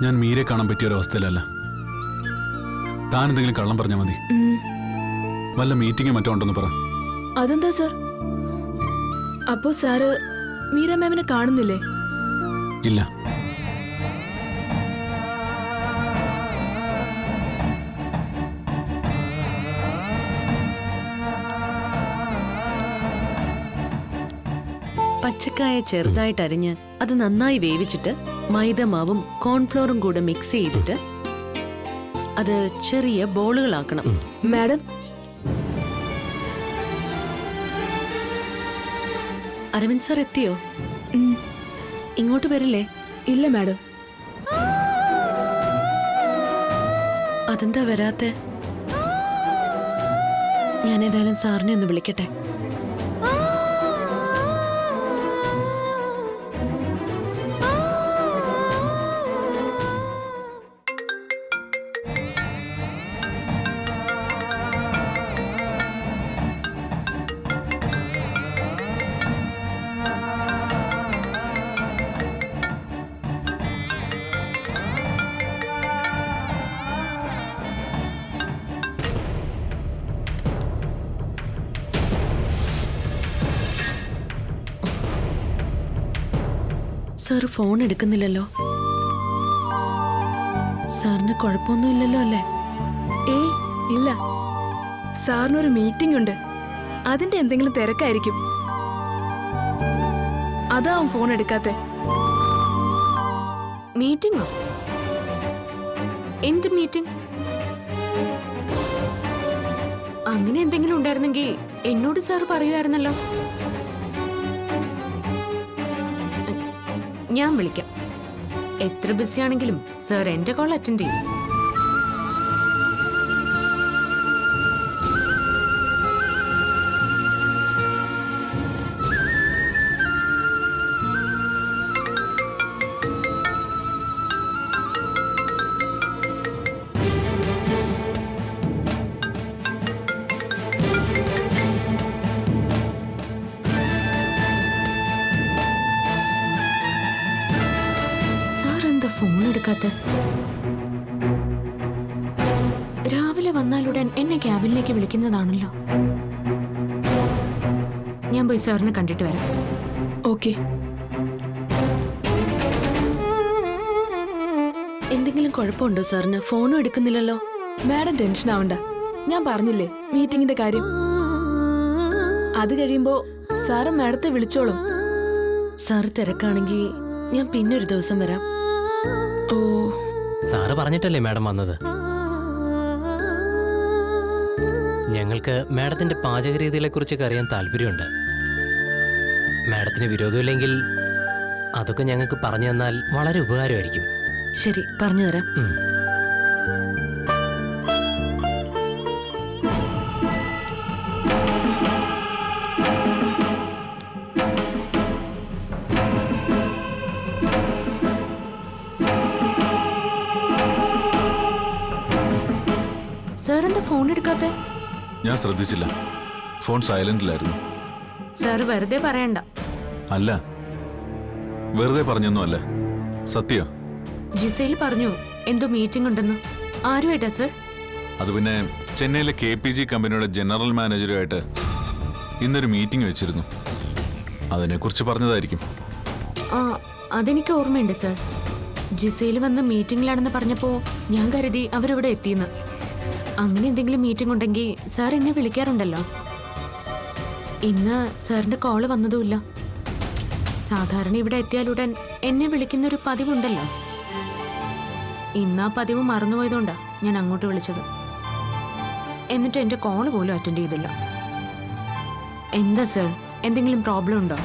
ഞാൻ മീരെ കാണാൻ പറ്റിയ ഒരു അവസ്ഥയിലല്ല. താൻ എന്തെങ്കിലും കള്ളം പറഞ്ഞാൽ മതി. വല്ല മീറ്റിംഗ് മറ്റോ ഉണ്ടെന്ന് പറ. അതെന്താ സർ? അപ്പോ സാറ് മീര മാമിനെ കാണുന്നില്ലേ? ഇല്ല. പച്ചക്കായ ചെറുതായിട്ട് അരിഞ്ഞ് അത് നന്നായി വേവിച്ചിട്ട് മൈദമാവും കോൺഫ്ലോറും കൂടെ മിക്സ് ചെയ്തിട്ട് അത് ചെറിയ ബോളുകളാക്കണം. മാഡം, അരവിന്ദ് സാർ എത്തിയോ? ഇങ്ങോട്ട് വരില്ലേ? ഇല്ല മാഡം. അതെന്താ വരാത്തെ? ഞാൻ ഏതായാലും സാറിനെ ഒന്ന് വിളിക്കട്ടെ. സാർ ഫോൺ എടുക്കുന്നില്ലല്ലോ. സാറിന് കുഴപ്പമൊന്നുമില്ലല്ലോ അല്ലേ? ഏയ് ഇല്ല. സാറിനൊരു മീറ്റിംഗ് ഉണ്ട്, അതിന്റെ എന്തെങ്കിലും തിരക്കായിരിക്കും. അതാവും ഫോൺ എടുക്കാത്തെ. മീറ്റിംഗോ? എന്ത് മീറ്റിംഗ്? അങ്ങനെ എന്തെങ്കിലും ഉണ്ടായിരുന്നെങ്കിൽ എന്നോട് സാർ പറയുമായിരുന്നല്ലോ. ഞാൻ വിളിക്കാം. എത്ര ബിസിയാണെങ്കിലും സാർ എന്റെ കോൾ അറ്റൻഡ് ചെയ്യും. ഫോൺ എടുക്കാത്ത? രാവിലെ വന്നാലുടൻ എന്നെ ക്യാബിനിലേക്ക് വിളിക്കുന്നതാണല്ലോ. ഞാൻ പോയി സാറിനെ കണ്ടിട്ട് വരാം. ഓക്കെ. എന്തെങ്കിലും കുഴപ്പമുണ്ടോ സാറിന്? ഫോണും എടുക്കുന്നില്ലല്ലോ. മാഡം ടെൻഷൻ ആവണ്ട. ഞാൻ പറഞ്ഞില്ലേ മീറ്റിംഗിന്റെ കാര്യം. അത് കഴിയുമ്പോ സാറ് മാഡത്തെ വിളിച്ചോളും. സാറ് തിരക്കാണെങ്കിൽ ഞാൻ പിന്നെ ഒരു ദിവസം വരാം. ഓ, സാറ് പറഞ്ഞിട്ടല്ലേ മാഡം വന്നത്? ഞങ്ങൾക്ക് മാഡത്തിന്റെ പാചക രീതികളെ കുറിച്ചൊക്കെ അറിയാൻ താല്പര്യമുണ്ട്. മാഡത്തിന് വിരോധമില്ലെങ്കിൽ അതൊക്കെ ഞങ്ങൾക്ക് പറഞ്ഞു തന്നാൽ വളരെ ഉപകാരമായിരിക്കും. ശരി, പറഞ്ഞു തരാം. സാർ എന്താ ഫോൺ എടുക്കാത്ത? ഞാൻ ശ്രദ്ധിച്ചില്ല. ഫോൺ സൈലന്റിലായിരുന്നു. സാർ വെറുതെ പറയണ്ട. അല്ല, വെറുതെ പറഞ്ഞൊന്നും അല്ല, സത്യോ. ജിസയിൽ പറഞ്ഞു എന്തോ മീറ്റിംഗ് ഉണ്ടെന്ന്. ആരുമായിട്ടാ സർ? അത് പിന്നെ ചെന്നൈയിലെ KPG കമ്പനിയുടെ ജനറൽ മാനേജറുമായിട്ട് ഇന്നൊരു മീറ്റിംഗ് വെച്ചിരുന്നു. അതിനെക്കുറിച്ച് പറഞ്ഞതായിരിക്കും. ആ, അതെനിക്ക് ഓർമ്മയുണ്ട് സർ. ജിസയിൽ വന്ന് മീറ്റിംഗിലാണെന്ന് പറഞ്ഞപ്പോൾ ഞാൻ കരുതി അവരിവിടെ എത്തിയെന്ന്. അങ്ങനെ എന്തെങ്കിലും മീറ്റിംഗ് ഉണ്ടെങ്കിൽ സാർ എന്നെ വിളിക്കാറുണ്ടല്ലോ. ഇന്ന് സാറിന്റെ കോള് വന്നതുമില്ല. സാധാരണ ഇവിടെ എത്തിയാലുടൻ എന്നെ വിളിക്കുന്നൊരു പതിവുണ്ടല്ലോ. ഇന്ന് ആ പതിവ് മറന്നുപോയതുകൊണ്ടാ ഞാൻ അങ്ങോട്ട് വിളിച്ചത്. എന്നിട്ട് എന്റെ കോള് പോലും അറ്റൻഡ് ചെയ്തില്ല. എന്താ സർ, എന്തെങ്കിലും പ്രോബ്ലം ഉണ്ടോ?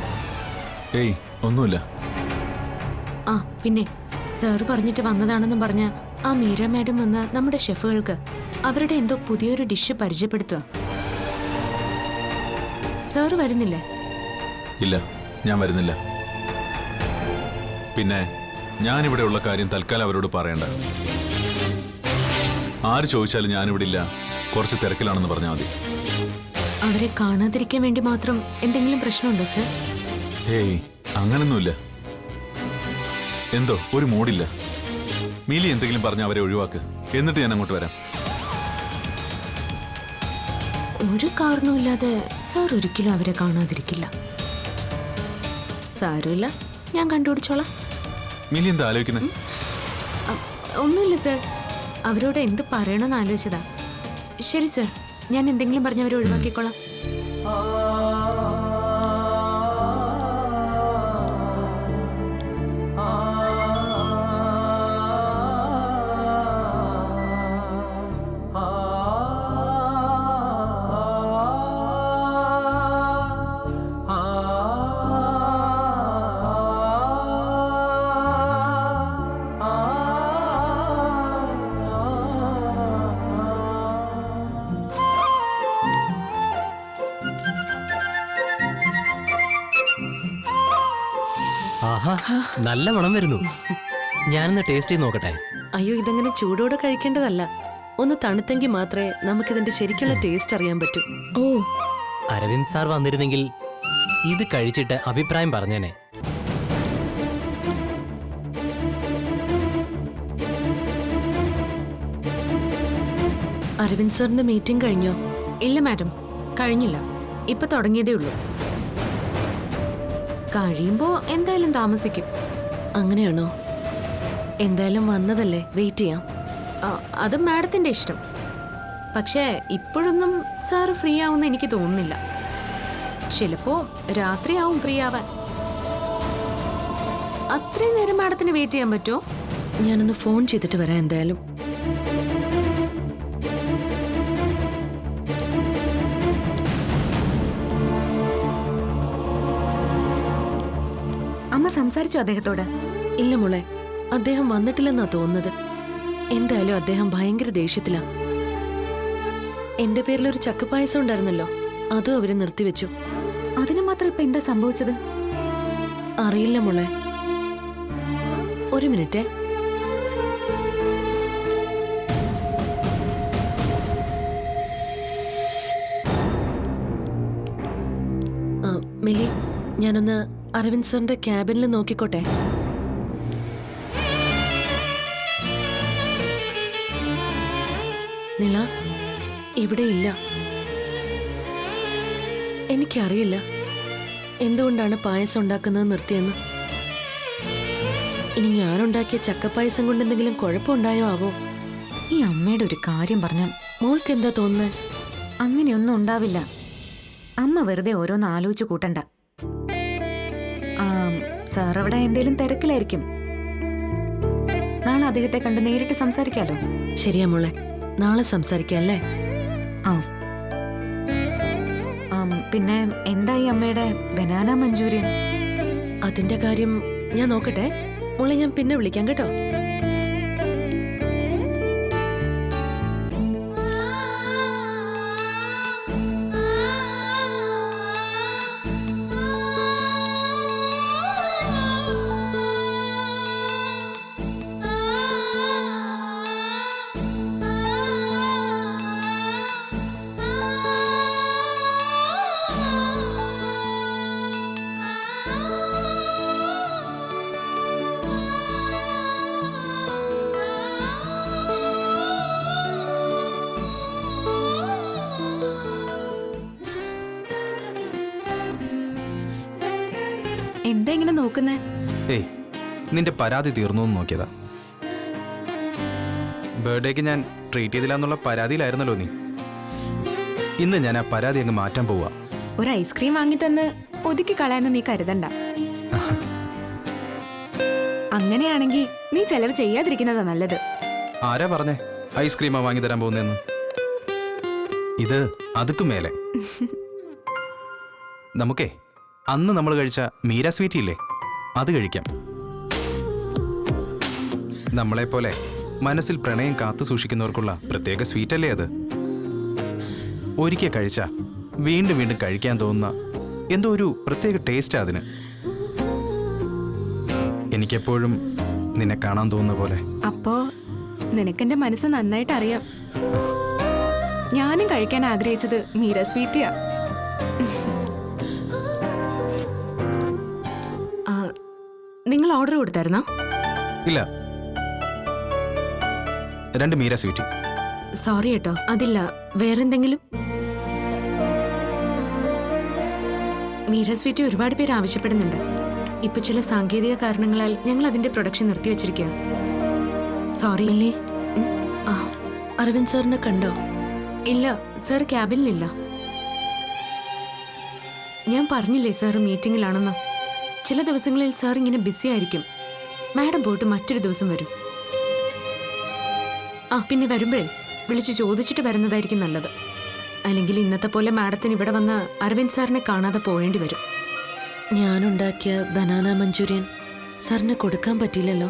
ഏയ്, ഒന്നുമില്ല. ആ പിന്നെ സാറ് പറഞ്ഞിട്ട് വന്നതാണെന്നും പറഞ്ഞ് ആ മീര മാഡം വന്ന് നമ്മുടെ ഷെഫുകൾക്ക് അവരുടെ എന്തോ പുതിയൊരു ഡിഷ് പരിചയപ്പെടുത്തുക. സാറ് വരുന്നില്ലേ? ഇല്ല, ഞാൻ വരുന്നില്ല. പിന്നെ ഞാനിവിടെ ഉള്ള കാര്യം തൽക്കാലം അവരോട് പറയണ്ട. ആര് ചോദിച്ചാലും ഞാനിവിടെ ഇല്ല, കുറച്ച് തിരക്കിലാണെന്ന് പറഞ്ഞാൽ മതി. അവരെ കാണാതിരിക്കാൻ വേണ്ടി മാത്രം എന്തെങ്കിലും പ്രശ്നമുണ്ടോ സർ? ഏയ്, അങ്ങനൊന്നുമില്ല. എന്തോ ഒരു മൂടില്ല. മിലി എന്തെങ്കിലും പറഞ്ഞ് അവരെ ഒഴിവാക്ക്, എന്നിട്ട് ഞാൻ അങ്ങോട്ട് വരാം. ഒരു കാരണവുമില്ലാതെ സാർ ഒരിക്കലും അവരെ കാണാതിരിക്കില്ല. സാരമില്ല, ഞാൻ കണ്ടുപിടിച്ചോളാം. മിലി എന്താ ആലോചിക്കുന്നത്? ഒന്നുമില്ല സർ, അവരോട് എന്ത് പറയണമെന്ന് ആലോചിച്ചതാ. ശരി സർ, ഞാൻ എന്തെങ്കിലും പറഞ്ഞ് അവരെ ഒഴിവാക്കിക്കോളാം. ആഹാ, നല്ല മണം വരുന്നു. ഞാനൊന്ന് ടേസ്റ്റ് ചെയ്ത് നോക്കട്ടെ. അയ്യോ, ഇതങ്ങനെ ചൂടോടെ കഴിക്കേണ്ടതല്ല. ഒന്ന് തണുത്തെങ്കിൽ മാത്രമേ നമുക്കിതിന്റെ ശരിക്കുള്ള ടേസ്റ്റ് അറിയാൻ പറ്റൂ. ഓ, അരവിന്ദ് സാർ വന്നിരുന്നെങ്കിൽ ഇത് കഴിച്ചിട്ട് അഭിപ്രായം പറഞ്ഞേനെ. അരവിന്ദ് സാറിന്റെ മീറ്റിംഗ് കഴിഞ്ഞോ? ഇല്ല മാഡം, കഴിഞ്ഞില്ല. ഇപ്പൊ തുടങ്ങിയതേ ഉള്ളൂ. കഴിയുമ്പോ എന്തായാലും താമസിക്കും. അങ്ങനെയാണോ? എന്തായാലും വന്നതല്ലേ, വെയിറ്റ് ചെയ്യാം. അത് മാഡത്തിന്റെ ഇഷ്ടം. പക്ഷേ ഇപ്പോഴൊന്നും സാർ ഫ്രീ ആവുമെന്ന് എനിക്ക് തോന്നുന്നില്ല. ചിലപ്പോ രാത്രിയാവും ഫ്രീ ആവാൻ. അത്രയും നേരം മാഡത്തിന് വെയിറ്റ് ചെയ്യാൻ പറ്റുമോ? ഞാനൊന്ന് ഫോൺ ചെയ്തിട്ട് വരാം എന്തായാലും. അമ്മ സംസാരിച്ചു അദ്ദേഹത്തോട്? ഇല്ല മോളെ, അദ്ദേഹം വന്നിട്ടില്ലെന്നാ തോന്നുന്നത്. എന്തായാലും അദ്ദേഹം ഭയങ്കര ദേഷ്യത്തിലാ. എന്റെ പേരിലൊരു ചക്കപ്പായസം ഉണ്ടായിരുന്നല്ലോ, അതും അവര് നിർത്തിവെച്ചു. അതിനു മാത്രം ഇപ്പൊ എന്താ സംഭവിച്ചത്? അറിയില്ല മോളെ. ഒരു മിനിറ്റ്. മിലി, ഞാനൊന്ന് അരവിന്ദ് സാറിന്റെ ക്യാബിനിൽ നോക്കിക്കോട്ടെ. നിള ഇവിടെ ഇല്ല. എനിക്കറിയില്ല എന്തുകൊണ്ടാണ് പായസം ഉണ്ടാക്കുന്നത് നിർത്തിയെന്ന്. ഇനി ഞാനുണ്ടാക്കിയ ചക്കപ്പായസം കൊണ്ട് എന്തെങ്കിലും കുഴപ്പമുണ്ടായോ ആവോ? ഈ അമ്മയുടെ ഒരു കാര്യം പറഞ്ഞ മോൾക്ക് എന്താ തോന്നുന്നത്? അങ്ങനെയൊന്നും ഉണ്ടാവില്ല. അമ്മ വെറുതെ ഓരോന്ന് ആലോചിച്ച് കൂട്ടണ്ട. സാർ അവിടെ എന്തേലും തിരക്കിലായിരിക്കും. നാളെ അദ്ദേഹത്തെ കണ്ട് നേരിട്ട് സംസാരിക്കാലോ. ശരിയാ മോളെ, നാളെ സംസാരിക്കാം അല്ലേ? ആ പിന്നെ എന്തായി അമ്മയുടെ ബനാന മഞ്ചൂരിയൻ? അതിന്റെ കാര്യം ഞാൻ നോക്കട്ടെ മോളെ, ഞാൻ പിന്നെ വിളിക്കാം കേട്ടോ. എന്താ ഇങ്ങനെ നോക്കുന്നേ? ഏയ്, നിന്റെ പരാതി തീർന്നു എന്ന് നോക്കിയതാ. ബർത്ത്ഡേക്ക് ഞാൻ ട്രീറ്റ് ചെയ്തില്ല എന്നുള്ള പരാതിയിലായിരുന്നല്ലോ നീ. ഇന്ന് ഞാൻ ആ പരാതി അങ്ങ് മാറ്റാൻ പോവാ. ഒരു ഐസ്ക്രീം വാങ്ങി തന്ന് ഒതുക്കി കളയാന്ന് നീ കരുതണ്ട. അങ്ങനെയാണെങ്കിൽ നീ ചെലവ് ചെയ്യാതിരിക്കുന്നതാ നല്ലത്. ആരാ പറഞ്ഞേ ഐസ്ക്രീമാ വാങ്ങി തരാൻ പോകുന്നതെന്ന്? ഇത് അതുക്കും മേലെ. നമുക്കേ അന്ന് നമ്മൾ കഴിച്ച മീര സ്വീറ്റ് ഇല്ലേ, അത് കഴിക്കാം. നമ്മളെപ്പോലെ മനസ്സിൽ പ്രണയം കാത്തു സൂക്ഷിക്കുന്നവർക്കുള്ള പ്രത്യേക സ്വീറ്റ് അല്ലേ അത്. ഒരിക്കൽ കഴിച്ചാ വീണ്ടും വീണ്ടും കഴിക്കാൻ തോന്നുന്ന എന്തോ ഒരു പ്രത്യേക ടേസ്റ്റാ അതിന്. എനിക്കെപ്പോഴും നിന്നെ കാണാൻ തോന്നുന്ന പോലെ. അപ്പോ നിനക്കെന്റെ മനസ്സ് നന്നായിട്ട് അറിയാം. ഞാനും കഴിക്കാൻ ആഗ്രഹിച്ചത് മീര സ്വീറ്റിയാ. നിങ്ങൾ ഓർഡർ കൊടുത്തായിരുന്നോ? ഇല്ല, 2 മീര സ്വീറ്റ്. സോറി കേട്ടോ, അതില്ല. വേറെന്തെങ്കിലും? മീര സ്വീറ്റ് ഒരുപാട് പേര് ആവശ്യപ്പെടുന്നുണ്ട്. ഇപ്പൊ ചില സാങ്കേതിക കാരണങ്ങളാൽ ഞങ്ങൾ അതിന്റെ പ്രൊഡക്ഷൻ നിർത്തിവെച്ചിരിക്കുക. സോറി. മിലി, ആ, അരവിന്ദ് സാറിനെ കണ്ടോ? ഇല്ല സർ, ക്യാബിനിലില്ല. ഞാൻ പറഞ്ഞില്ലേ സാർ മീറ്റിംഗിലാണെന്ന്. ചില ദിവസങ്ങളിൽ സാർ ഇങ്ങനെ ബിസി ആയിരിക്കും. മാഡം പോയിട്ട് മറ്റൊരു ദിവസം വരും. ആ, പിന്നെ വരുമ്പോഴേ വിളിച്ച് ചോദിച്ചിട്ട് വരുന്നതായിരിക്കും നല്ലത്. അല്ലെങ്കിൽ ഇന്നത്തെ പോലെ മാഡത്തിന് ഇവിടെ വന്ന് അരവിന്ദ് സാറിനെ കാണാതെ പോയേണ്ടി വരും. ഞാനുണ്ടാക്കിയ ബനാന മഞ്ചൂരിയൻ സാറിന് കൊടുക്കാൻ പറ്റിയില്ലല്ലോ.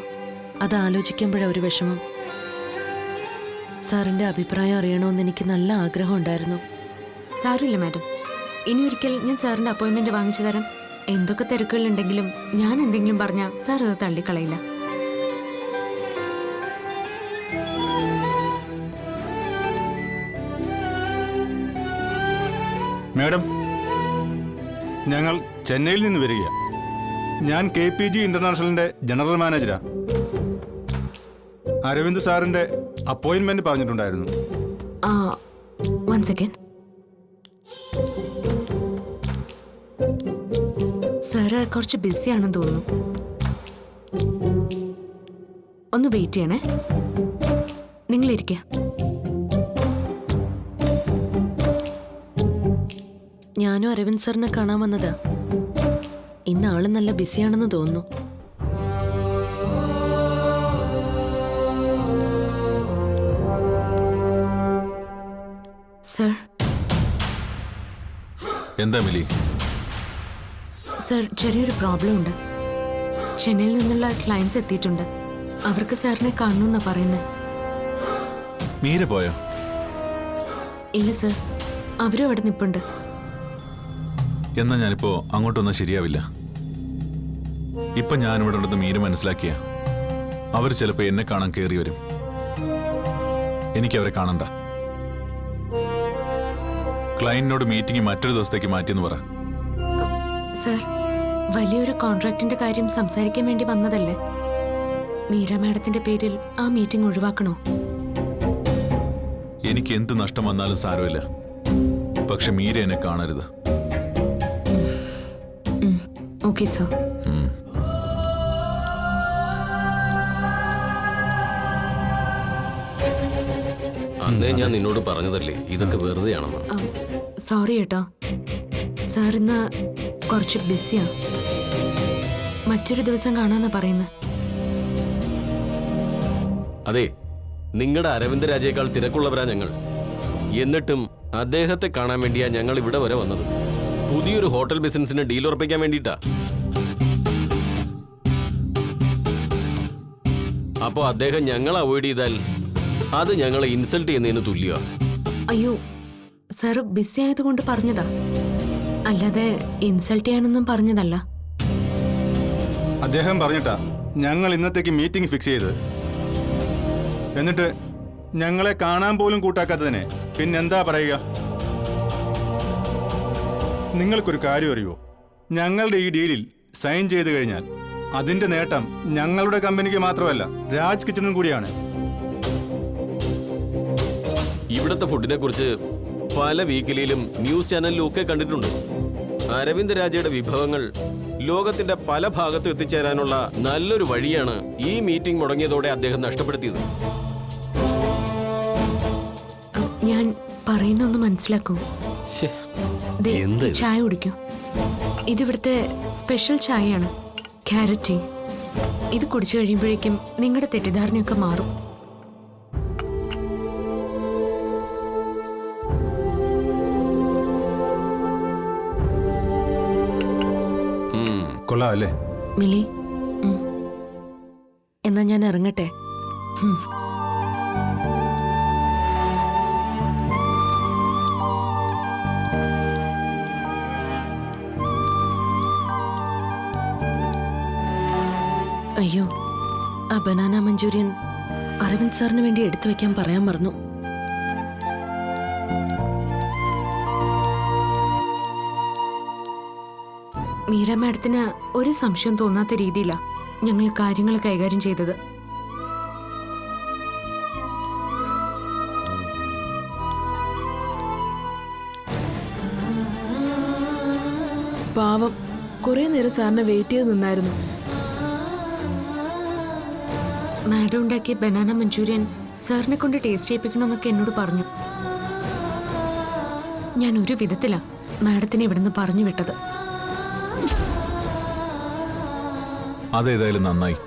അത് ആലോചിക്കുമ്പോഴൊരു വിഷമം. സാറിന്റെ അഭിപ്രായം അറിയണമെന്ന് എനിക്ക് നല്ല ആഗ്രഹം ഉണ്ടായിരുന്നു. സാരമില്ല മാഡം, ഇനി ഒരിക്കൽ ഞാൻ സാറിന്റെ അപ്പോയിന്റ്മെന്റ് വാങ്ങിച്ചു തരാം. എന്തൊക്കെ തിരക്കുകളുണ്ടെങ്കിലും ഞാൻ എന്തെങ്കിലും പറഞ്ഞാൽ സാർ അത് തള്ളിക്കളയില്ല. മാഡം, ഞങ്ങൾ ചെന്നൈയിൽ നിന്ന് വരികയാണ്. ഞാൻ KPG ഇന്റർനാഷണലിന്റെ ജനറൽ മാനേജരാ. അരവിന്ദ് സാറിന്റെ അപ്പോയിന്റ്മെന്റ് പറഞ്ഞിട്ടുണ്ടായിരുന്നു. ആ, 1 സെക്കൻഡ്. സാറ് കുറച്ച് ബിസിയാണെന്ന് തോന്നുന്നു. ഒന്ന് വെയിറ്റ് ചെയ്യണേ. നിങ്ങളിരിക്കുക. ഞാനും അരവിന്ദ് സാറിനെ കാണാൻ വന്നതാ. ഇന്ന് ആള് നല്ല ബിസിയാണെന്ന് തോന്നുന്നു. സർ. എന്താ മിലി? സർ, ചെറിയൊരു പ്രോബ്ലം ഉണ്ട്. ചെന്നൈയിൽ നിന്നുള്ള ക്ലയൻസ് എത്തിയിട്ടുണ്ട്. അവർക്ക് സാറിനെ കാണണമെന്നാ പറയുന്നത്. മീര പോയോ? ഇല്ല സർ, അവരും അവിടെ നിൽപ്പുണ്ട്. എന്നാ ഞാനിപ്പോ അങ്ങോട്ടൊന്നും ശരിയാവില്ല. ഇപ്പൊ ഞാനിവിടെ ഉണ്ടെന്ന് മീര മനസ്സിലാക്കിയ അവർ ചിലപ്പോ എന്നെ കാണാൻ കയറി വരും. എനിക്ക് അവരെ കാണണ്ട. ക്ലയന്റിനോട് മീറ്റിംഗ് മറ്റൊരു ദിവസത്തേക്ക് മാറ്റിയെന്ന് പറ. സർ, വലിയൊരു കോൺട്രാക്ടിന്റെ കാര്യം സംസാരിക്കാൻ വേണ്ടി വന്നതല്ലേ. മീര മാഡത്തിന്റെ പേരിൽ ആ മീറ്റിംഗ് ഒഴിവാക്കണോ? എനിക്ക് എന്ത് നഷ്ടം വന്നാലും സാരമില്ല. പക്ഷെ മീര എന്നെ കാണരുത്. Okay sir. അന്നേ ഞാൻ നിന്നോട് പറഞ്ഞതല്ലേ ഇതൊക്കെ വെറുതെയാണെന്ന്. സോറി കേട്ടോ സാർ, ഇന്ന് കുറച്ച് ബിസിയാ. മറ്റൊരു ദിവസം കാണാന്നാ പറയുന്നത്. അതെ, നിങ്ങളുടെ അരവിന്ദ് രാജയേക്കാൾ തിരക്കുള്ളവരാ ഞങ്ങൾ. എന്നിട്ടും അദ്ദേഹത്തെ കാണാൻ വേണ്ടിയാ ഞങ്ങൾ ഇവിടെ വരെ വന്നത്. പുതിയൊരു ഹോട്ടൽ ബിസിനസിന് ഡീൽ ഉറപ്പിക്കാൻ വേണ്ടിയിട്ടാ. അപ്പോ അദ്ദേഹം ഞങ്ങളെ അവോയ്ഡ് ചെയ്താൽ അത് ഞങ്ങളെ ഇൻസൾട്ട് ചെയ്യുന്നതിന് തുല്യ. അയ്യോ സാർ, ബിസി ആയതുകൊണ്ട് പറഞ്ഞതാ, അല്ലാതെ ഇൻസൾട്ട് ചെയ്യാനൊന്നും പറഞ്ഞതല്ല. അദ്ദേഹം പറഞ്ഞിട്ടാ ഞങ്ങൾ ഇന്നത്തേക്ക് മീറ്റിംഗ് ഫിക്സ് ചെയ്ത്. എന്നിട്ട് ഞങ്ങളെ കാണാൻ പോലും കൂട്ടാക്കാത്തതിനെ പിന്നെന്താ പറയുക? നിങ്ങൾക്കൊരു കാര്യം അറിയുമോ? ഞങ്ങളുടെ ഈ ഡീലിൽ സൈൻ ചെയ്ത് കഴിഞ്ഞാൽ അതിന്റെ നേട്ടം ഞങ്ങളുടെ കമ്പനിക്ക് മാത്രമല്ല, രാജ് കിച്ചണും കൂടിയാണ്. ഇവിടുത്തെ ഫുഡിനെ കുറിച്ച് പല വീക്കിലിയിലും ന്യൂസ് ചാനലിലും ഒക്കെ കണ്ടിട്ടുണ്ട്. അരവിന്ദ് രാജയുടെ വിഭവങ്ങൾ ലോകത്തിന്റെ പല ഭാഗത്തും എത്തിച്ചേരാനുള്ള നല്ലൊരു വഴിയാണ് ഈ മീറ്റിംഗ് മുടങ്ങിയതോടെ അദ്ദേഹം നഷ്ടപ്പെടുത്തിയത്. ഞാൻ പറയുന്നൊന്ന് മനസ്സിലാക്കൂ. ശ്ശേ, ദേ, എന്താ ഇത്? ചായ കുടിക്കൂ. ഇതിവിടുത്തെ സ്പെഷ്യൽ ചായയാണ്, ക്യാരറ്റ് ടീ. ഇത് കുടിച്ചു കഴിയുമ്പോഴേക്കും നിങ്ങളുടെ തെറ്റിദ്ധാരണയൊക്കെ മാറും. കൊള്ളാം അല്ലേ? മിലി, എന്നാ ഞാൻ ഇറങ്ങട്ടെ. അയ്യോ, ആ ബനാന മഞ്ചൂരിയൻ അരവിന്ദ് സാറിന് വേണ്ടി എടുത്തു വെക്കാൻ പറയാൻ മറന്നു. മീര മാഡത്തിന് ഒരു സംശയം തോന്നാത്ത രീതിയിലാണ് ഞങ്ങൾ കാര്യങ്ങൾ കൈകാര്യം ചെയ്തത്. പാവം കുറെ നേരം സാറിനെ വെയിറ്റ് ചെയ്ത് നിന്നായിരുന്നു. മാഡം ഉണ്ടാക്കിയ ബനാന മഞ്ചൂരിയൻ സാറിനെ കൊണ്ട് ടേസ്റ്റ് ചെയ്യിപ്പിക്കണമെന്നൊക്കെ എന്നോട് പറഞ്ഞു. ഞാൻ ഒരു വിധത്തിലാ മാഡത്തിനെ ഇവിടുന്ന് പറഞ്ഞു വിട്ടത്. അതേതായാലും നന്നായി.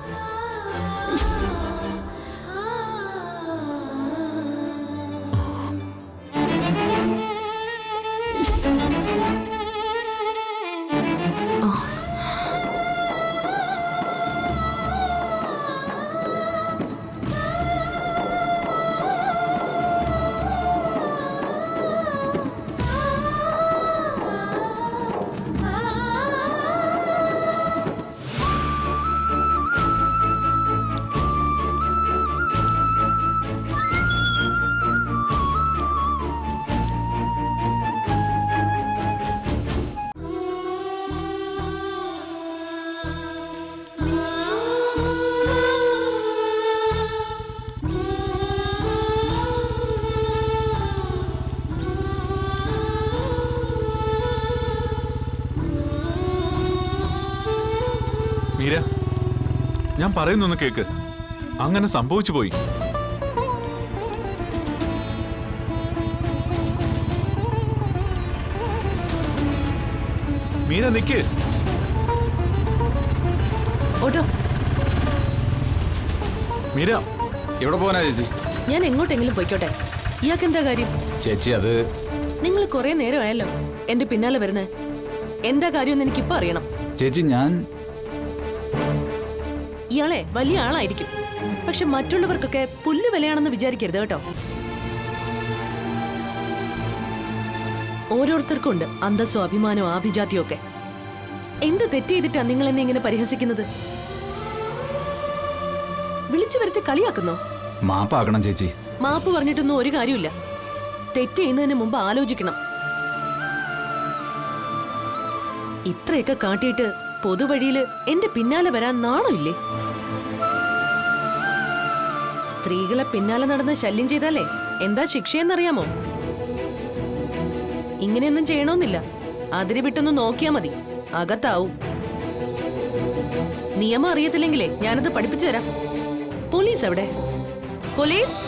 മീര, ഞാൻ പറയുന്നൊന്ന് കേക്ക്. അങ്ങനെ സംഭവിച്ചു പോയി. മീര നിക്ക്. ഓട്ടോ, മീര, എവിടെ പോകാനാ ചേച്ചി? ഞാൻ എങ്ങോട്ടെങ്കിലും പോയിക്കോട്ടെ. ഇയാൾക്ക് എന്താ കാര്യം? ചേച്ചി അത് നിങ്ങൾ കുറെ നേരമായല്ലോ എന്റെ പിന്നാലെ വരുന്നത്. എന്താ കാര്യമെന്ന് എനിക്കിപ്പോ അറിയണം. ചേച്ചി ഞാൻ ഇയാളെ വലിയ ആളായിരിക്കും, പക്ഷെ മറ്റുള്ളവർക്കൊക്കെ പുല്ല് വിലയാണെന്ന് വിചാരിക്കരുത് കേട്ടോ. ഓരോരുത്തർക്കും ഉണ്ട് അന്തസ്സോ അഭിമാനമോ ആഭിജാത്യോ ഒക്കെ. എന്ത് തെറ്റ് ചെയ്തിട്ടാ നിങ്ങൾ എന്നെ ഇങ്ങനെ പരിഹസിക്കുന്നത്? വിളിച്ചു വരുത്തി കളിയാക്കുന്നോ? മാപ്പാക്കണം ചേച്ചി. മാപ്പ് പറഞ്ഞിട്ടൊന്നും ഒരു കാര്യമില്ല. തെറ്റ് ചെയ്യുന്നതിന് മുമ്പ് ആലോചിക്കണം. ഇത്രയൊക്കെ കാട്ടിയിട്ട് പൊതുവഴിയില് എന്റെ പിന്നാലെ വരാൻ നാണമില്ലേ? സ്ത്രീകളെ പിന്നാലെ നടന്ന് ശല്യം ചെയ്താലേ എന്താ ശിക്ഷയെന്നറിയാമോ? ഇങ്ങനെയൊന്നും ചെയ്യണമെന്നില്ല. അതിരി വിട്ടൊന്ന് നോക്കിയാ മതി, അകത്താവും. നിയമം അറിയത്തില്ലെങ്കിലേ ഞാനത് പഠിപ്പിച്ചു തരാം. പോലീസ് എവിടെ? പോലീസ്,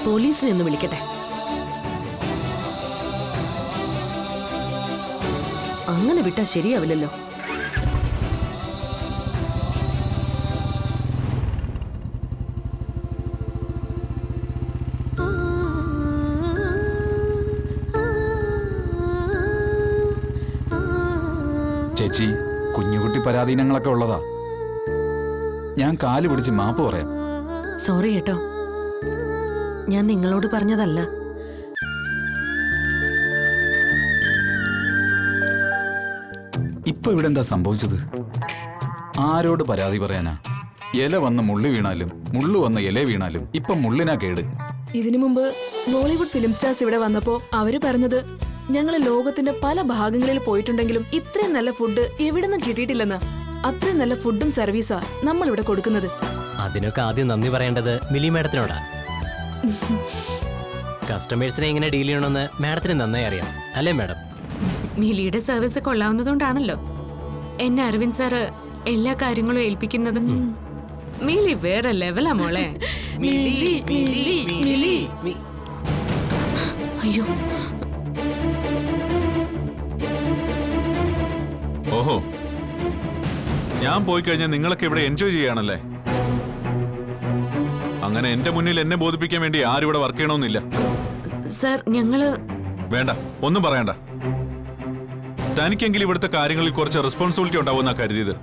പോലീസിനെ ഒന്ന് വിളിക്കട്ടെ. അങ്ങനെ വിട്ടാ ശരിയാവില്ലല്ലോ. ചേച്ചി, കുഞ്ഞുകുട്ടി പരാധീനങ്ങളൊക്കെ ഉള്ളതാ. ഞാൻ കാല് പിടിച്ച് മാപ്പ് പറയാം. സോറി കേട്ടോ, ഞാൻ നിങ്ങളോട് പറഞ്ഞതല്ല. ഇപ്പൊ ഇവിടെ എന്താ സംഭവിച്ചത്? ആരോട് പരാതി പറയാനാ? ഇല വന്ന് മുള്ളു വീണാലും മുള്ളു വന്ന് ഇല വീണാലും ഇപ്പൊ മുള്ളിനാ കേട്. ഇതിനു മുമ്പ് ബോളിവുഡ് ഫിലിം സ്റ്റാർസ് ഇവിടെ വന്നപ്പോ അവര് പറഞ്ഞത് ഞങ്ങള് ലോകത്തിന്റെ പല ഭാഗങ്ങളിൽ പോയിട്ടുണ്ടെങ്കിലും ഇത്രയും നല്ല ഫുഡ് എവിടെന്നും കിട്ടിയിട്ടില്ലെന്ന്. അത്രയും നല്ല ഫുഡും സർവീസാ നമ്മൾ ഇവിടെ കൊടുക്കുന്നത്. അതിനൊക്കെ ആദ്യം നന്ദി പറയേണ്ടത് മിലി മാഡത്തിനോടാ. കസ്റ്റമേഴ്സിനെ എങ്ങനെ ഡീൽ ചെയ്യണമെന്ന് മാഡത്തിന് നന്നായി അറിയാം, അല്ലേ മാഡം? മിലിയുടെ സർവീസ് കൊള്ളാവുന്നതുകൊണ്ടാണല്ലോ എന്നെ അരവിന്ദ് സാറ് എല്ലാ കാര്യങ്ങളും ഏൽപ്പിക്കുന്നത്. മിലി വേറെ ലെവലാ മോളെ. അയ്യോ, ഓഹോ, ഞാൻ പോയി കഴിഞ്ഞാൽ നിങ്ങളൊക്കെ ഇവിടെ എൻജോയ് ചെയ്യാണല്ലേ? അങ്ങനെ എന്റെ മുന്നിൽ എന്നെ ബോധിപ്പിക്കാൻ വേണ്ടി ആരും ഇവിടെ വർക്ക് ചെയ്യണമെന്നില്ല. സാർ ഞങ്ങള് വേണ്ട, ഒന്നും പറയണ്ട. തനിക്കെങ്കിലും ഇവിടുത്തെ കാര്യങ്ങളിൽ കുറച്ച് റെസ്പോൺസിബിലിറ്റി ഉണ്ടാവുമെന്നാ കരുതിയത്.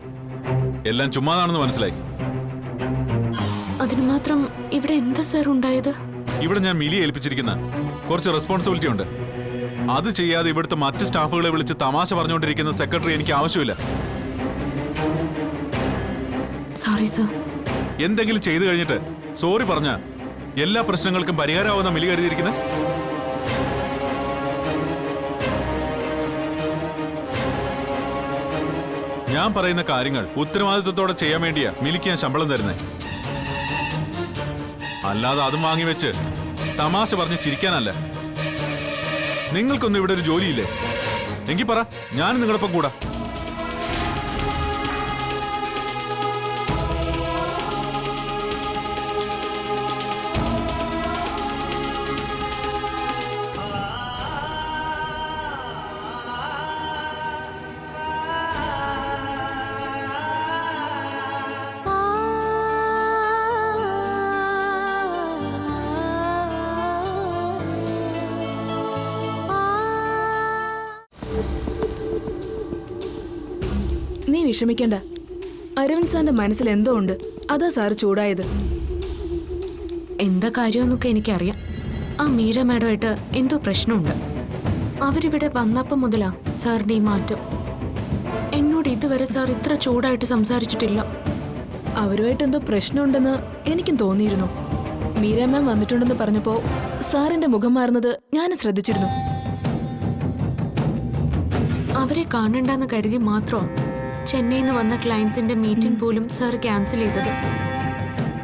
എല്ലാം ചുമ്മാതാണെന്ന് മനസ്സിലായി. അതിന് മാത്രം ഇവിടെ എന്താ സാർ ഉണ്ടായത്? ഇവിടെ ഞാൻ മിലി ഏൽപ്പിച്ചിരിക്കുന്ന കുറച്ച് റെസ്പോൺസിബിലിറ്റി ഉണ്ട്. അത് ചെയ്യാതെ ഇവിടുത്തെ മറ്റ് സ്റ്റാഫുകളെ വിളിച്ച് തമാശ പറഞ്ഞുകൊണ്ടിരിക്കുന്ന സെക്രട്ടറി എനിക്ക് ആവശ്യമില്ല. Sorry sir. എന്തെങ്കിലും ചെയ്തു കഴിഞ്ഞിട്ട് സോറി പറഞ്ഞ എല്ലാ പ്രശ്നങ്ങൾക്കും പരിഹാരമാവുന്ന മിലി കരുതിയിരിക്കുന്നത്. ഞാൻ പറയുന്ന കാര്യങ്ങൾ ഉത്തരവാദിത്വത്തോടെ ചെയ്യാൻ വേണ്ടിയാ മിലിക്ക് ഞാൻ ശമ്പളം തരുന്നേ. അല്ലാതെ അതും വാങ്ങി വെച്ച് തമാശ പറഞ്ഞ് ചിരിക്കാനല്ല. നിങ്ങൾക്കൊന്നും ഇവിടെ ഒരു ജോലിയില്ലേ? എങ്കിൽ പറ, ഞാൻ നിങ്ങളൊപ്പം കൂടാ. നീ വിഷമിക്കണ്ട. അരവിന്ദ് സാറിന്റെ മനസ്സിൽ എന്തോ ഉണ്ട്, അതാ സാർ ചൂടായത്. എന്താ കാര്യമെന്നൊക്കെ എനിക്കറിയാം. ആ മീര മാഡമായിട്ട് എന്തോ പ്രശ്നമുണ്ട്. അവരിവിടെ വന്നപ്പം മുതലാ സാറിന്റെ ഈ മാറ്റം. എന്നോട് ഇതുവരെ സാർ ഇത്ര ചൂടായിട്ട് സംസാരിച്ചിട്ടില്ല. അവരുമായിട്ട് എന്തോ പ്രശ്നമുണ്ടെന്ന് എനിക്കും തോന്നിയിരുന്നു. മീര മാം വന്നിട്ടുണ്ടെന്ന് പറഞ്ഞപ്പോ സാറിന്റെ മുഖം മാറുന്നത് ഞാൻ ശ്രദ്ധിച്ചിരുന്നു. അവരെ കാണണ്ടെന്ന് കരുതി മാത്രം ചെന്നൈയിൽ നിന്ന് വന്ന ക്ലയൻസിന്റെ മീറ്റിംഗ് പോലും സാർ ക്യാൻസൽ ചെയ്തത്.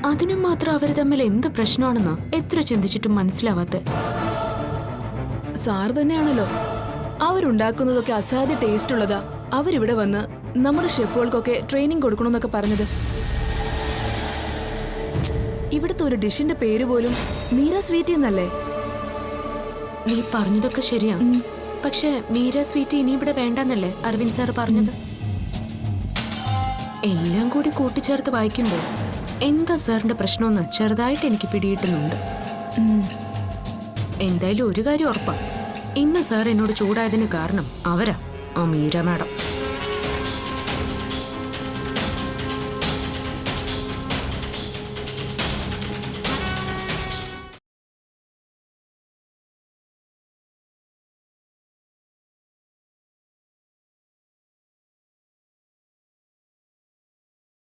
അതിനും മാത്രം അവർ തമ്മിൽ എന്ത് പ്രശ്നമാണെന്ന് എത്ര ചിന്തിച്ചിട്ടും മനസ്സിലാവാത്ത. സാർ തന്നെയാണല്ലോ അവരുണ്ടാക്കുന്നതൊക്കെ അസാധ്യ ടേസ്റ്റ് ഉള്ളതാ, അവരിവിടെ വന്ന് നമ്മുടെ ഷെഫുകൾക്കൊക്കെ ട്രെയിനിങ് കൊടുക്കണമെന്നൊക്കെ പറഞ്ഞത്. ഇവിടുത്തെ ഒരു ഡിഷിന്റെ പേര് പോലും മീര സ്വീറ്റി എന്നല്ലേ? നീ പറഞ്ഞതൊക്കെ ശരിയാ, പക്ഷെ മീര സ്വീറ്റി ഇനി ഇവിടെ വേണ്ടെന്നല്ലേ അരവിന്ദ് സാർ പറഞ്ഞത്? എല്ലാം കൂടി കൂട്ടിച്ചേർത്ത് വായിക്കുമ്പോൾ എന്താ സാറിന്റെ പ്രശ്നമെന്ന് ചെറുതായിട്ട് എനിക്ക് പിടികിട്ടുന്നുണ്ട്. എന്തായാലും ഒരു കാര്യം ഉറപ്പാ, ഇന്ന് സാർ എന്നോട് ചൂടായതിന് കാരണം അവരാ, ആ മീര മാഡം.